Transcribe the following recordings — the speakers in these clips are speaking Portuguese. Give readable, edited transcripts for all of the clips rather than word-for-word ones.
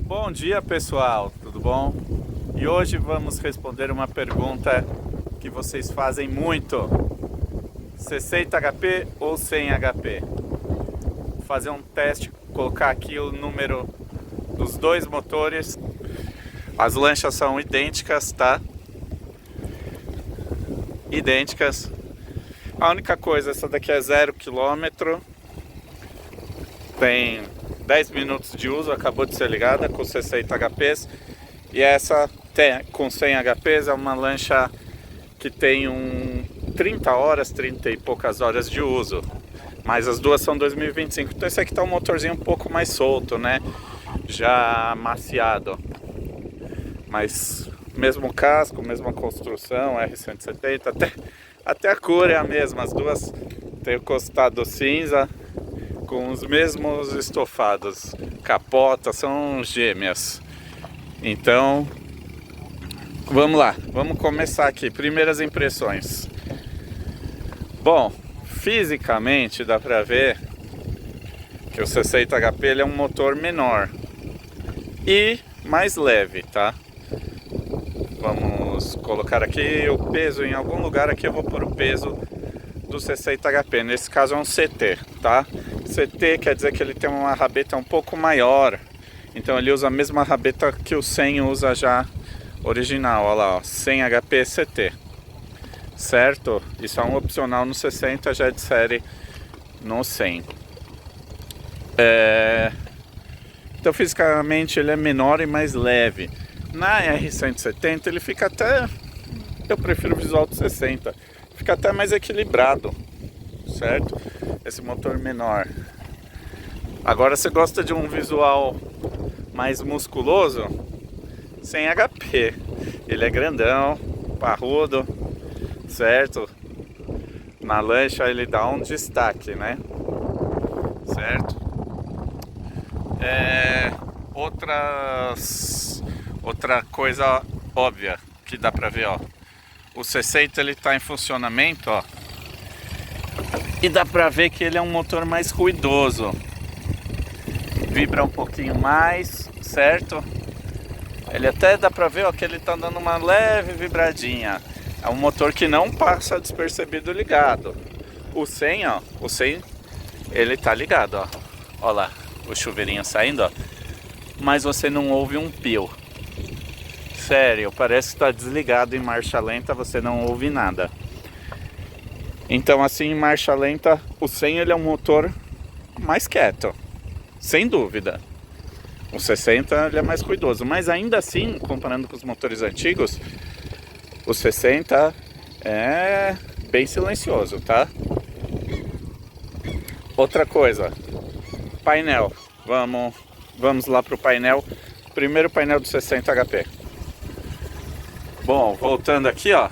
Bom dia pessoal, tudo bom? E hoje vamos responder uma pergunta que vocês fazem muito: 60 HP ou 100 HP? Vou fazer um teste, colocar aqui o número dos dois motores. As lanchas são idênticas, tá? Idênticas. A única coisa, essa daqui é 0 km, tem 10 minutos de uso, acabou de ser ligada com 60 HPs. E essa com 100 HPs é uma lancha que tem 30 horas, 30 e poucas horas de uso. Mas as duas são 2025. Então esse aqui tá um motorzinho um pouco mais solto, né? Já amaciado. Mas mesmo casco, mesma construção, R170, até a cor é a mesma. As duas tem o costado cinza com os mesmos estofados. Capota, são gêmeas. Então, vamos lá, vamos começar aqui. Primeiras impressões. Bom, fisicamente dá pra ver que o 60 HP ele é um motor menor e mais leve, tá? Vamos colocar aqui o peso em algum lugar. Aqui eu vou pôr o peso do 60 HP. Nesse caso é um CT, tá? CT quer dizer que ele tem uma rabeta um pouco maior. Então ele usa a mesma rabeta que o 100 usa já original. Olha lá, ó, 100 HP CT. Certo? Isso é um opcional no 60, já é de série no 100. Então fisicamente ele é menor e mais leve. Na R170 ele fica até... Eu prefiro o visual do 60. Fica até mais equilibrado, certo? Esse motor menor. Agora você gosta de um visual mais musculoso? 100 HP. Ele é grandão, parrudo, certo? Na lancha ele dá um destaque, né? Certo? Outra coisa óbvia que dá pra ver, ó. O 60 ele tá em funcionamento, ó. E dá pra ver que ele é um motor mais ruidoso. Vibra um pouquinho mais, certo? Ele até dá pra ver, ó, que ele tá dando uma leve vibradinha. É um motor que não passa despercebido ligado. O 100, ó, o 100 ele tá ligado, ó. Ó lá, o chuveirinho saindo, ó. Mas você não ouve um pio. Sério, parece que tá desligado em marcha lenta, você não ouve nada. Então assim, em marcha lenta, o 100 ele é um motor mais quieto, sem dúvida. O 60 ele é mais cuidoso, mas ainda assim, comparando com os motores antigos, o 60 é bem silencioso, tá? Outra coisa, painel. Vamos lá pro painel. Primeiro painel do 60 HP. Bom, voltando aqui, ó.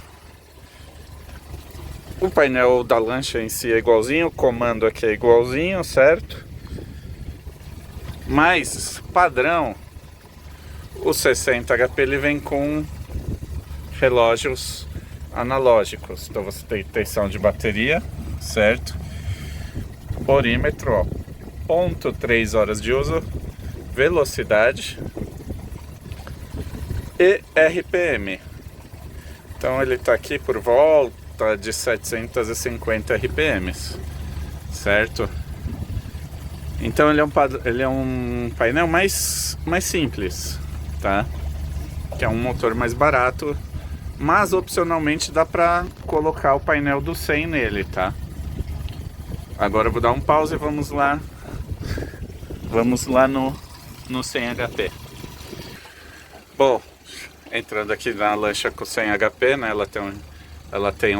O painel da lancha em si é igualzinho, o comando aqui é igualzinho, certo? Mas, padrão, o 60 HP ele vem com relógios analógicos. Então você tem tensão de bateria, certo? Orímetro, ó, 0,3 horas de uso, velocidade e RPM. Então ele tá aqui por volta de 750 RPMs, certo? Então ele é um painel mais simples, tá? Que é um motor mais barato, mas opcionalmente dá pra colocar o painel do 100 nele, tá? Agora eu vou dar um pause e vamos lá no 100 HP. Bom, entrando aqui na lancha com 100 HP, né? Ela tem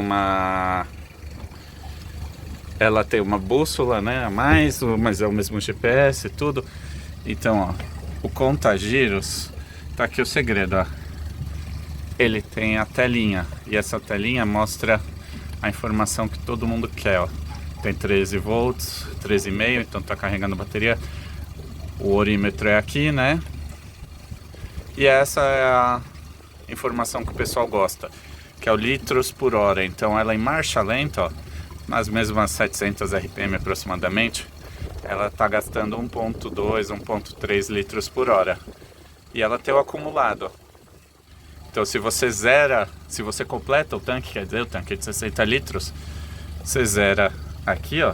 uma bússola, né? Mas é o mesmo GPS e tudo. Então, ó, o conta-giros, tá aqui o segredo, ó. Ele tem a telinha, e essa telinha mostra a informação que todo mundo quer, ó. Tem 13 volts, 13,5, então tá carregando a bateria. O orímetro é aqui, né? E essa é a informação que o pessoal gosta, que é o litros por hora. Então ela em marcha lenta, ó, nas mesmas 700 RPM aproximadamente, ela está gastando 1,2, 1,3 litros por hora. e ela tem o acumulado. Então se você zera, se você completa o tanque, quer dizer, o tanque de 60 litros, você zera aqui, ó.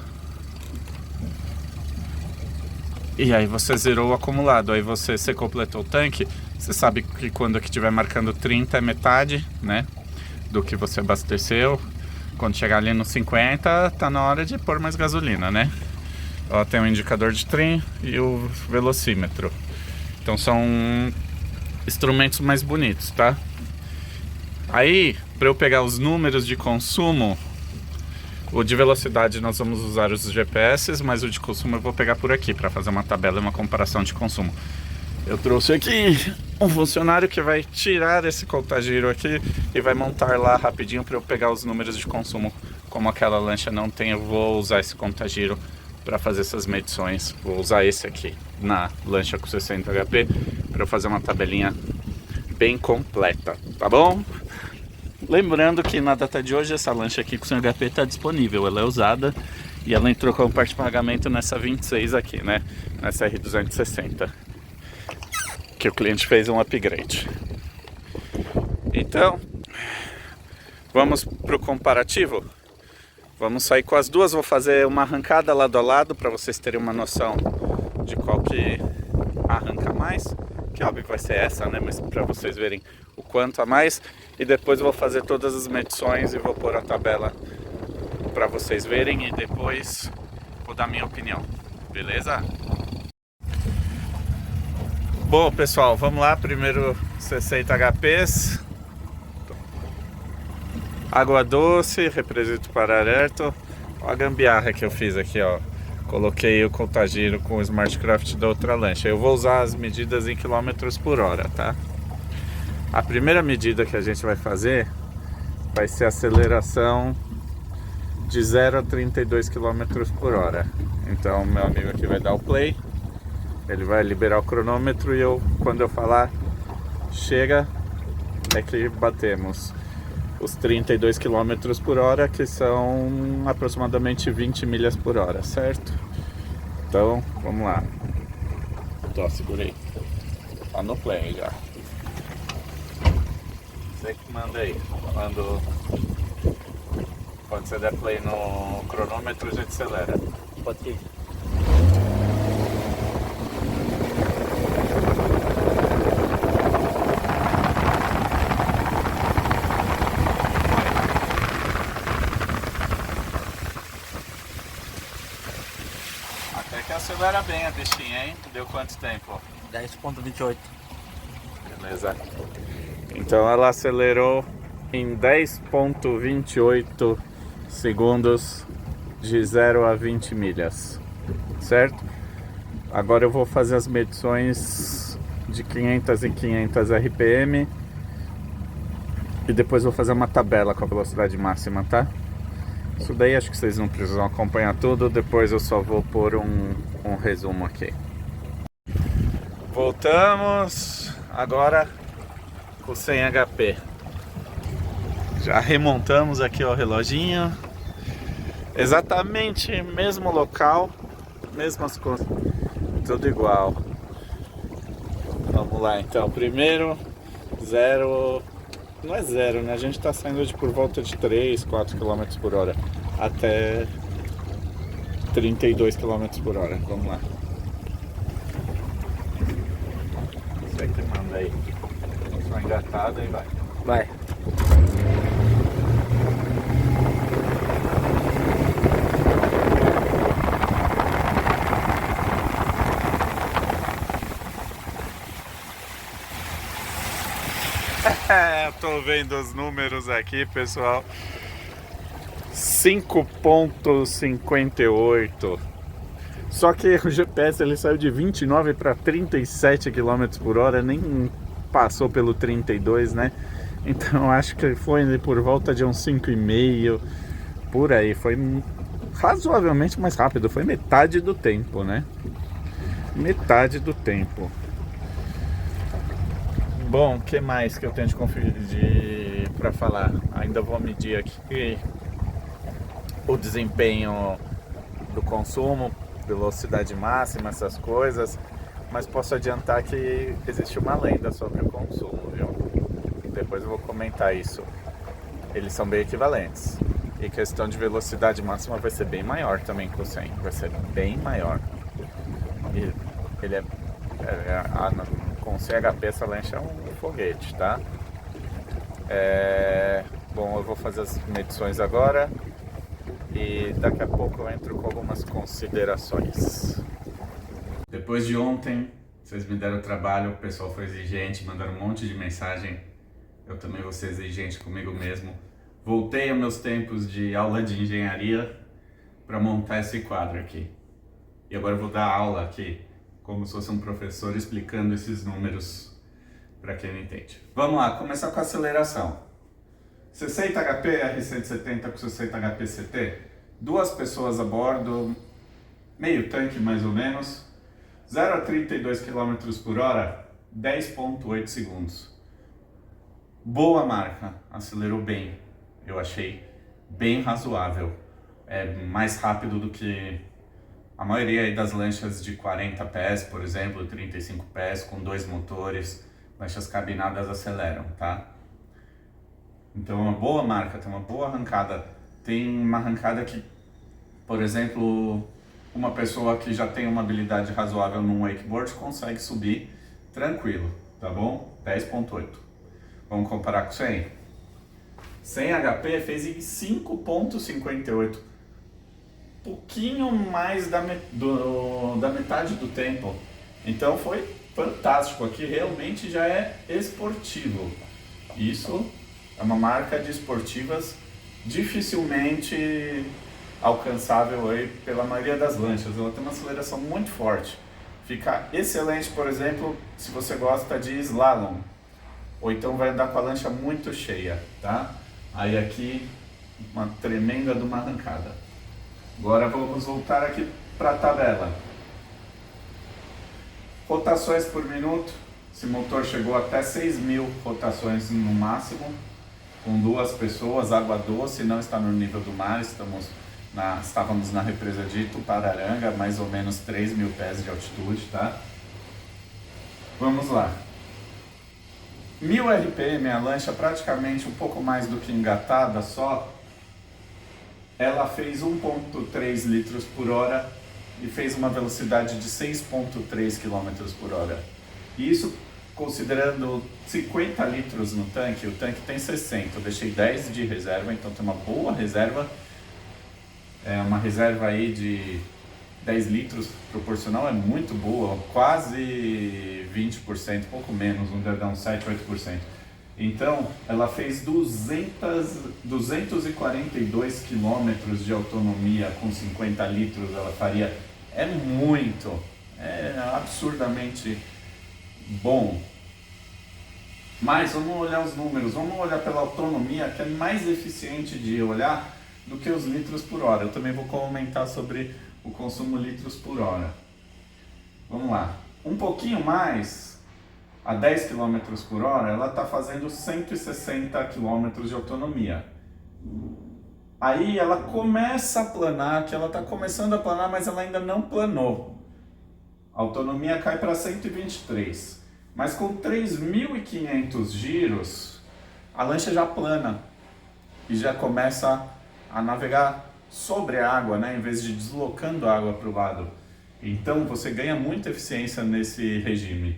E aí você zerou o acumulado, aí você completou o tanque, você sabe que quando que estiver marcando 30 é metade, né, do que você abasteceu. Quando chegar ali no 50, tá na hora de pôr mais gasolina, né? Ó, tem um indicador de trem e o velocímetro. Então são instrumentos mais bonitos, tá? Aí, para eu pegar os números de consumo, o de velocidade nós vamos usar os GPS, mas o de consumo eu vou pegar por aqui para fazer uma tabela e uma comparação de consumo. Eu trouxe aqui um funcionário que vai tirar esse contagiro aqui e vai montar lá rapidinho para eu pegar os números de consumo. Como aquela lancha não tem, eu vou usar esse contagiro para fazer essas medições. Vou usar esse aqui na lancha com 60 HP para eu fazer uma tabelinha bem completa, tá bom? Lembrando que na data de hoje essa lancha aqui com 100 HP está disponível, ela é usada e ela entrou como parte de pagamento nessa 26 aqui, né? Nessa R260, que o cliente fez um upgrade. Então, vamos para o comparativo? Vamos sair com as duas, vou fazer uma arrancada lado a lado para vocês terem uma noção de qual que arranca mais. Que óbvio que vai ser essa, né? Mas para vocês verem o quanto a mais. E depois eu vou fazer todas as medições e vou pôr a tabela para vocês verem. E depois vou dar minha opinião, beleza? Bom, pessoal, vamos lá. Primeiro 60 HPs. Água doce, represento para alerta. Olha a gambiarra que eu fiz aqui, ó. Coloquei o contagiro com o SmartCraft da outra lancha. Eu vou usar as medidas em quilômetros por hora, tá? A primeira medida que a gente vai fazer vai ser a aceleração de 0 a 32 km por hora. Então, meu amigo aqui vai dar o play. Ele vai liberar o cronômetro e quando eu falar chega, é que batemos os 32 km por hora, que são aproximadamente 20 milhas por hora, certo? Então, vamos lá. Tô, segurei. Tá no play já. Você que manda aí. Quando você der play no cronômetro, a gente acelera. Pode ir. Até que acelera bem a bichinha, hein? Deu quanto tempo? 10.28. Beleza. Então ela acelerou em 10.28 segundos de 0 a 20 milhas, certo? Agora eu vou fazer as medições de 500 em 500 RPM e depois vou fazer uma tabela com a velocidade máxima, tá? Isso daí acho que vocês não precisam acompanhar tudo, depois eu só vou pôr um resumo aqui. Voltamos agora com 100 HP. Já remontamos aqui ó, o reloginho. Exatamente mesmo local, mesmas coisas, tudo igual. Vamos lá então, primeiro 0, não é 0, né? A gente está saindo de por volta de 3, 4 km por hora até 32 km por hora. Vamos lá. Você que manda aí. Só engatada e vai. Vai. Eu tô vendo os números aqui, pessoal. 5.58. Só que o GPS ele saiu de 29 para 37 km por hora, nem passou pelo 32, né? Então acho que foi por volta de uns 5,5 por aí. Foi razoavelmente mais rápido, foi metade do tempo, né? Metade do tempo. Bom, o que mais que eu tenho de conferir para falar? Ainda vou medir aqui o desempenho do consumo, velocidade máxima, essas coisas. mas posso adiantar que existe uma lenda sobre o consumo, viu? Depois eu vou comentar isso. Eles são bem equivalentes. E questão de velocidade máxima vai ser bem maior também que o 100. Vai ser bem maior. E ele com o CHP essa lancha é um foguete, tá? Bom, eu vou fazer as medições agora e daqui a pouco eu entro com algumas considerações. Depois de ontem, vocês me deram trabalho, o pessoal foi exigente, mandaram um monte de mensagem. Eu também vou ser exigente comigo mesmo. Voltei aos meus tempos de aula de engenharia para montar esse quadro aqui. E agora eu vou dar aula aqui, como se fosse um professor explicando esses números para quem não entende. Vamos lá, começar com a aceleração. 60 HP R170 com 60 HP CT, duas pessoas a bordo, meio tanque mais ou menos, 0 a 32 km por hora, 10,8 segundos. Boa marca, acelerou bem, eu achei bem razoável. É mais rápido do que a maioria aí das lanchas de 40 pés, por exemplo, 35 pés, com dois motores, lanchas cabinadas aceleram, tá? Então é uma boa marca, tem uma boa arrancada. Tem uma arrancada que, por exemplo, uma pessoa que já tem uma habilidade razoável num wakeboard consegue subir tranquilo, tá bom? 10,8. Vamos comparar com 100? 100 HP fez em 5,58. Pouquinho mais da metade do tempo. Então foi fantástico. Aqui realmente já é esportivo. Isso é uma marca de esportivas dificilmente alcançável aí pela maioria das lanchas. Ela tem uma aceleração muito forte. Fica excelente, por exemplo, se você gosta de slalom. Ou então vai andar com a lancha muito cheia, tá? Aí aqui, uma tremenda de uma arrancada. Agora vamos voltar aqui para a tabela. Rotações por minuto. Esse motor chegou até 6.000 rotações no máximo. Com duas pessoas, água doce, não está no nível do mar. Estávamos na represa de Itupararanga, mais ou menos 3.000 pés de altitude, tá? Vamos lá. 1000 RPM, a lancha praticamente um pouco mais do que engatada só. Ela fez 1,3 litros por hora e fez uma velocidade de 6,3 km por hora. Isso considerando 50 litros no tanque, o tanque tem 60, eu deixei 10 de reserva, então tem uma boa reserva. É uma reserva aí de 10 litros proporcional, é muito boa, quase 20%, pouco menos, um dedão 7, 8%. Então, ela fez 242 quilômetros de autonomia com 50 litros, ela faria. É muito, é absurdamente bom. Mas vamos olhar os números, vamos olhar pela autonomia, que é mais eficiente de olhar do que os litros por hora. Eu também vou comentar sobre o consumo litros por hora. Vamos lá, um pouquinho mais, a 10 km por hora, ela está fazendo 160 km de autonomia. Aí ela começa a planar, que ela está começando a planar, mas ela ainda não planou. A autonomia cai para 123. Mas com 3.500 giros, a lancha já plana e já começa a navegar sobre a água, né, em vez de deslocando a água para o lado. Então você ganha muita eficiência nesse regime.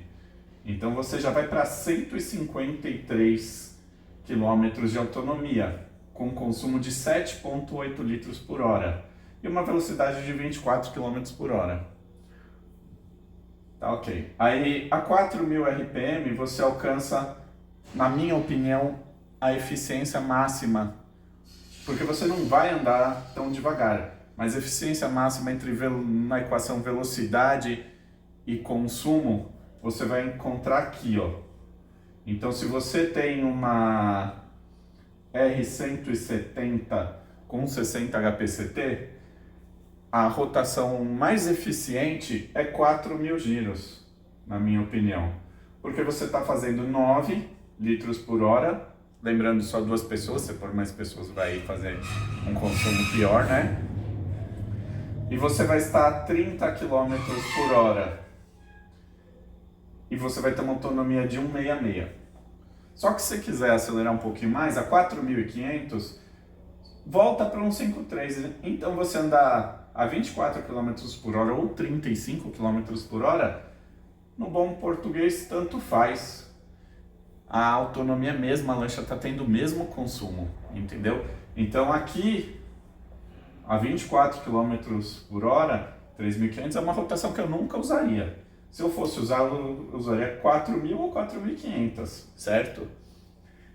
Então você já vai para 153 km de autonomia, com um consumo de 7,8 litros por hora e uma velocidade de 24 km por hora. Tá ok. Aí a 4.000 RPM você alcança, na minha opinião, a eficiência máxima, porque você não vai andar tão devagar, mas a eficiência máxima na equação velocidade e consumo, você vai encontrar aqui, ó. Então se você tem uma R170 com 60 HPCT, a rotação mais eficiente é 4.000 giros, na minha opinião. Porque você está fazendo 9 litros por hora, lembrando só duas pessoas, se for mais pessoas vai fazer um consumo pior, né? E você vai estar a 30 km por hora. e você vai ter uma autonomia de 166. Só que se você quiser acelerar um pouquinho mais, a 4.500, volta para 153. Então você andar a 24 km por hora ou 35 km por hora, no bom português, tanto faz. A autonomia mesma, a lancha está tendo o mesmo consumo, entendeu? Então aqui, a 24 km por hora, 3.500 é uma rotação que eu nunca usaria. Se eu fosse usar, eu usaria 4.000 ou 4.500, certo?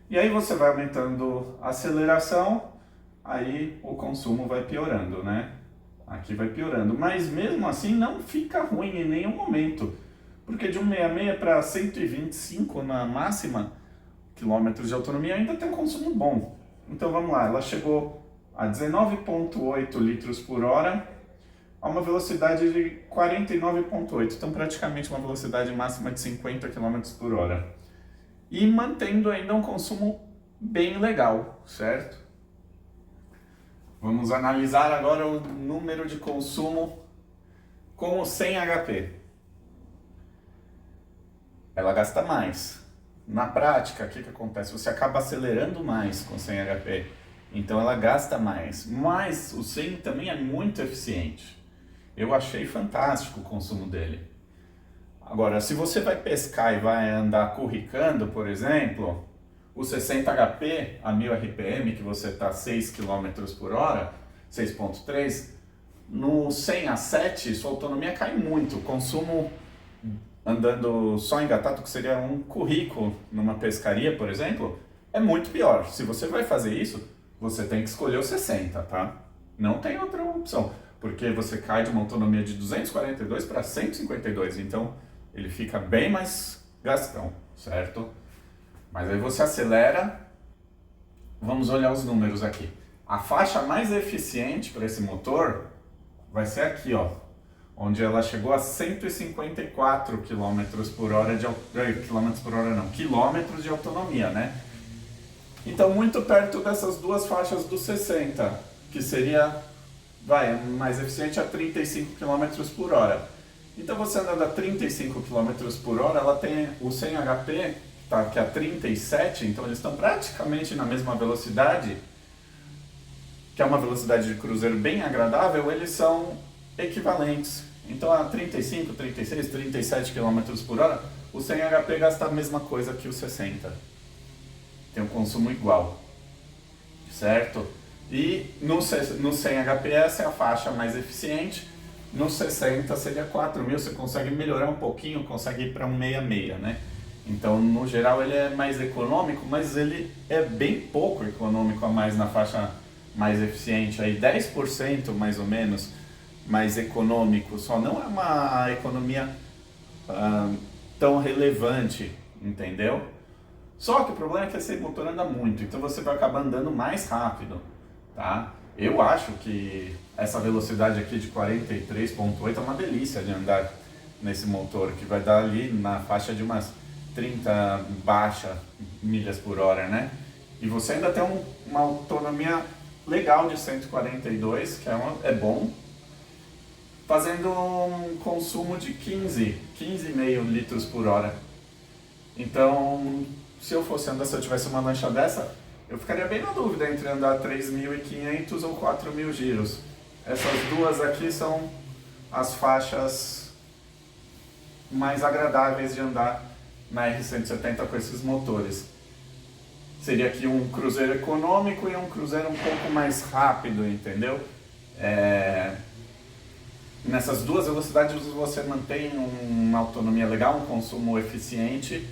E aí você vai aumentando a aceleração, aí o consumo vai piorando, né? Aqui vai piorando, mas mesmo assim não fica ruim em nenhum momento, porque de 166 para 125 na máxima quilômetros de autonomia ainda tem um consumo bom. Então vamos lá, ela chegou a 19,8 litros por hora a uma velocidade de 49,8, então praticamente uma velocidade máxima de 50 km por hora. E mantendo ainda um consumo bem legal, certo? Vamos analisar agora o número de consumo com o 100 HP. Ela gasta mais. Na prática, o que acontece? Você acaba acelerando mais com 100 HP, então ela gasta mais. Mas o 100 também é muito eficiente. Eu achei fantástico o consumo dele. Agora, se você vai pescar e vai andar curricando, por exemplo, o 60 HP a 1000 RPM, que você está 6 km por hora, 6,3, no 100 a 7, sua autonomia cai muito. O consumo andando só engatado, que seria um currículo numa pescaria, por exemplo, é muito pior. Se você vai fazer isso, você tem que escolher o 60, tá? Não tem outra opção, porque você cai de uma autonomia de 242 para 152, então ele fica bem mais gastão, certo? Mas aí você acelera, vamos olhar os números aqui. A faixa mais eficiente para esse motor vai ser aqui, ó, onde ela chegou a 154 km por hora quilômetros de autonomia, né? Então muito perto dessas duas faixas do 60, que seria, mais eficiente a 35 km por hora. Então você andando a 35 km por hora, ela tem o 100 HP, tá, que é a 37, então eles estão praticamente na mesma velocidade, que é uma velocidade de cruzeiro bem agradável, eles são equivalentes. Então a 35, 36, 37 km por hora, o 100 HP gasta a mesma coisa que o 60. Tem um consumo igual, certo? E no 100 HP essa é a faixa mais eficiente, no 60 seria 4.000, você consegue melhorar um pouquinho, consegue ir para um 66, né? Então no geral ele é mais econômico, mas ele é bem pouco econômico a mais na faixa mais eficiente, aí 10% mais ou menos mais econômico, só não é uma economia tão relevante, entendeu? Só que o problema é que esse motor anda muito, então você vai acabar andando mais rápido, tá? Eu acho que essa velocidade aqui de 43,8 é uma delícia de andar nesse motor, que vai dar ali na faixa de umas 30 baixa milhas por hora, né? E você ainda tem uma autonomia legal de 142, que é bom, fazendo um consumo de 15,5 litros por hora. Então, se eu fosse andar, se eu tivesse uma lancha dessa, eu ficaria bem na dúvida entre andar 3.500 ou 4.000 giros. Essas duas aqui são as faixas mais agradáveis de andar na R170 com esses motores. Seria aqui um cruzeiro econômico e um cruzeiro um pouco mais rápido, entendeu? Nessas duas velocidades você mantém uma autonomia legal, um consumo eficiente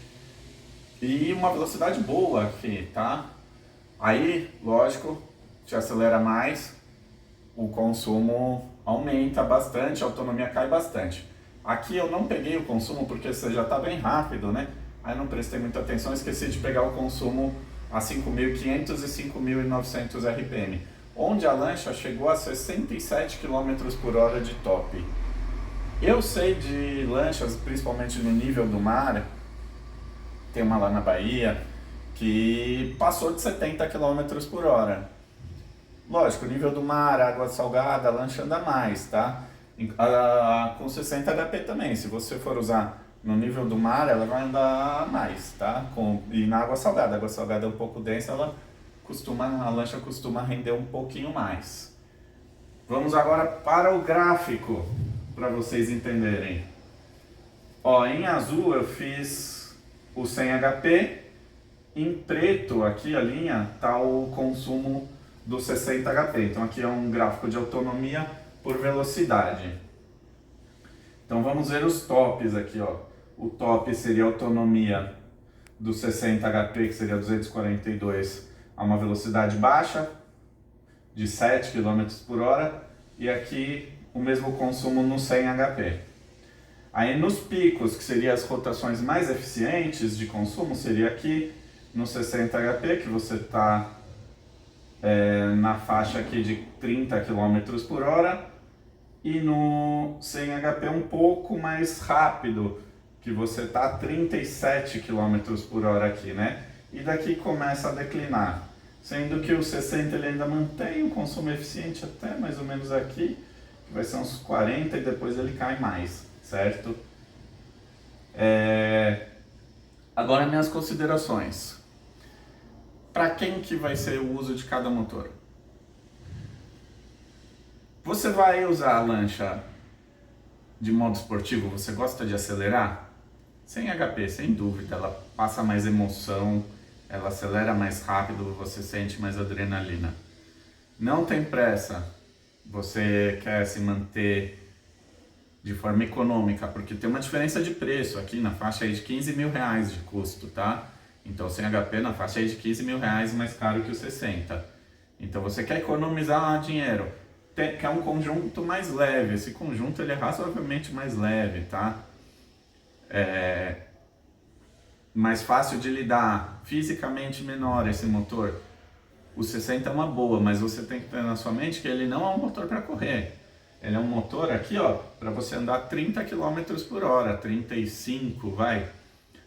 e uma velocidade boa aqui, tá? Aí, lógico, te acelera mais, o consumo aumenta bastante, a autonomia cai bastante. Aqui eu não peguei o consumo porque você já está bem rápido, né? Aí não prestei muita atenção, esqueci de pegar o consumo a 5.500 e 5.900 RPM, onde a lancha chegou a 67 km por hora de top. Eu sei de lanchas, principalmente no nível do mar, tem uma lá na Bahia, que passou de 70 km por hora. Lógico, nível do mar, água salgada, a lancha anda mais, tá? Com 60 HP também, se você for usar no nível do mar, ela vai andar mais, tá? E na água salgada. A água salgada é um pouco densa, a lancha costuma render um pouquinho mais. Vamos agora para o gráfico, para vocês entenderem. Ó, em azul eu fiz o 100 HP, em preto aqui a linha tá o consumo do 60 HP. Então aqui é um gráfico de autonomia por velocidade. Então vamos ver os tops aqui, ó. O top seria a autonomia do 60 HP, que seria 242 a uma velocidade baixa, de 7 km por hora. E aqui o mesmo consumo no 100 HP. Aí nos picos, que seriam as rotações mais eficientes de consumo, seria aqui no 60 HP, que você está na faixa aqui de 30 km por hora. E no 100 HP um pouco mais rápido, que você está a 37 km por hora aqui, né? E daqui começa a declinar. Sendo que o 60 ele ainda mantém um consumo eficiente até mais ou menos aqui, que vai ser uns 40 e depois ele cai mais, certo? Agora minhas considerações. Para quem que vai ser o uso de cada motor? Você vai usar a lancha de modo esportivo, você gosta de acelerar? 100 HP, sem dúvida, ela passa mais emoção, ela acelera mais rápido, você sente mais adrenalina. Não tem pressa, você quer se manter de forma econômica, porque tem uma diferença de preço aqui na faixa aí de 15 mil reais de custo, tá? Então 100 HP na faixa aí de 15 mil reais mais caro que o 60. Então você quer economizar dinheiro, quer um conjunto mais leve, esse conjunto ele é razoavelmente mais leve, tá? Mais fácil de lidar, fisicamente menor esse motor. O 60 é uma boa, mas você tem que ter na sua mente que ele não é um motor para correr. Ele é um motor aqui, ó, para você andar 30 km por hora, 35, vai.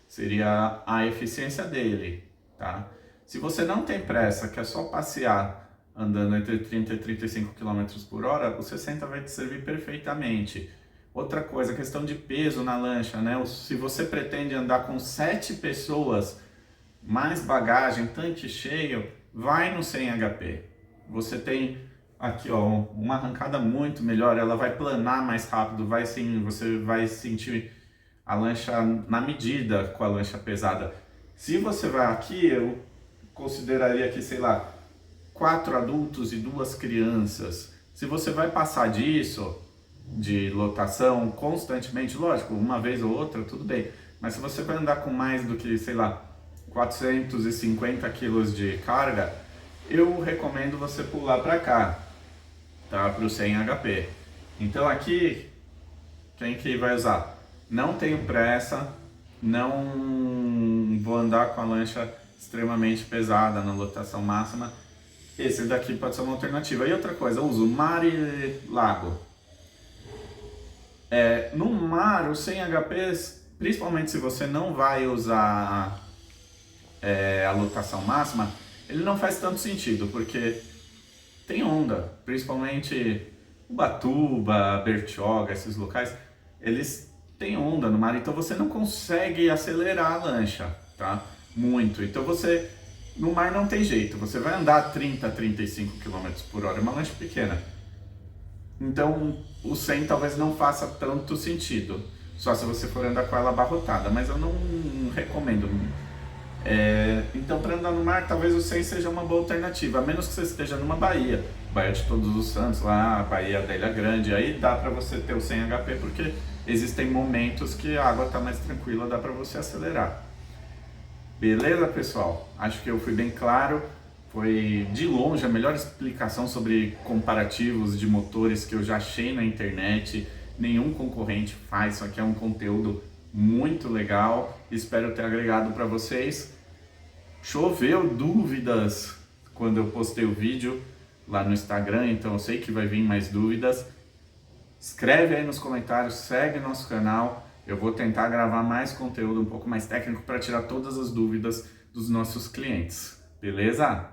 Seria a eficiência dele, tá? Se você não tem pressa, quer só passear andando entre 30 e 35 km por hora, o 60 vai te servir perfeitamente. Outra coisa, questão de peso na lancha, né? Se você pretende andar com 7 pessoas, mais bagagem, tanque cheio, vai no 100 HP. Você tem aqui, ó, uma arrancada muito melhor, ela vai planar mais rápido, você vai sentir a lancha na medida com a lancha pesada. Se você vai aqui, eu consideraria aqui, sei lá, 4 adultos e 2 crianças. Se você vai passar disso, de lotação constantemente, lógico, uma vez ou outra, tudo bem. Mas se você vai andar com mais do que, sei lá, 450 quilos de carga, eu recomendo você pular para cá, tá? Para o 100 HP. Então aqui, quem que vai usar? Não tenho pressa, não vou andar com a lancha extremamente pesada na lotação máxima. Esse daqui pode ser uma alternativa. E outra coisa, eu uso mar e lago. No mar, os 100 HPs, principalmente se você não vai usar a lotação máxima, ele não faz tanto sentido, porque tem onda, principalmente Ubatuba, Bertioga, esses locais, eles têm onda no mar, então você não consegue acelerar a lancha, tá? Muito. Então no mar não tem jeito, você vai andar 30, 35 km por hora, é uma lancha pequena. Então o 100 talvez não faça tanto sentido, só se você for andar com ela abarrotada, mas eu não recomendo. Então para andar no mar talvez o 100 seja uma boa alternativa, a menos que você esteja numa baía, Baía de Todos os Santos, lá, Baía da Ilha Grande, aí dá para você ter o 100 HP, porque existem momentos que a água está mais tranquila, dá para você acelerar. Beleza, pessoal? Acho que eu fui bem claro. Foi de longe a melhor explicação sobre comparativos de motores que eu já achei na internet. Nenhum concorrente faz, isso aqui é um conteúdo muito legal. Espero ter agregado para vocês. Choveu dúvidas quando eu postei o vídeo lá no Instagram, então eu sei que vai vir mais dúvidas. Escreve aí nos comentários, segue nosso canal. Eu vou tentar gravar mais conteúdo um pouco mais técnico para tirar todas as dúvidas dos nossos clientes. Beleza?